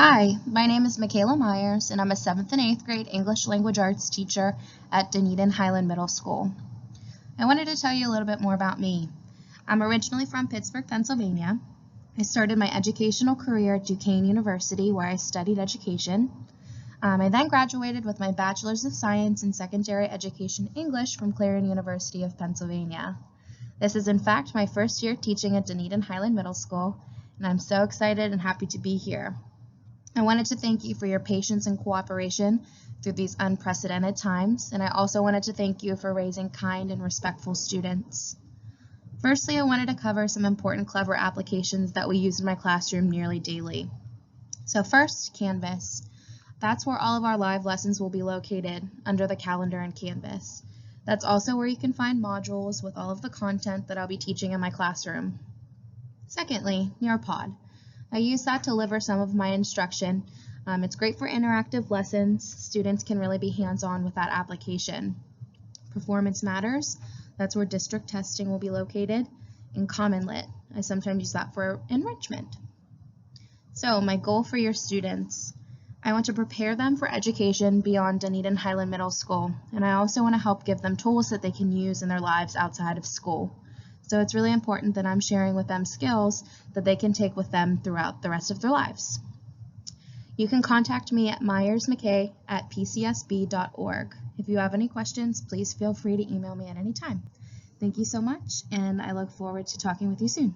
Hi, my name is Michaela Myers, and I'm a 7th and 8th grade English Language Arts teacher at Dunedin Highland Middle School. I wanted to tell you a little bit more about me. I'm originally from Pittsburgh, Pennsylvania. I started my educational career at Duquesne University, where I studied education. I then graduated with my Bachelor's of Science in Secondary Education English from Clarion University of Pennsylvania. This is in fact my first year teaching at Dunedin Highland Middle School, and I'm so excited and happy to be here. I wanted to thank you for your patience and cooperation through these unprecedented times, and I also wanted to thank you for raising kind and respectful students. Firstly, I wanted to cover some important Clever applications that we use in my classroom nearly daily. So first, Canvas. That's where all of our live lessons will be located, under the calendar in Canvas. That's also where you can find modules with all of the content that I'll be teaching in my classroom. Secondly, Nearpod. I use that to deliver some of my instruction. It's great for interactive lessons. Students can really be hands-on with that application. Performance Matters, that's where district testing will be located. And Common Lit, I sometimes use that for enrichment. So my goal for your students, I want to prepare them for education beyond Dunedin Highland Middle School, and I also want to help give them tools that they can use in their lives outside of school. So it's really important that I'm sharing with them skills that they can take with them throughout the rest of their lives. You can contact me at myersmckay@pcsb.org. If you have any questions, please feel free to email me at any time. Thank you so much, and I look forward to talking with you soon.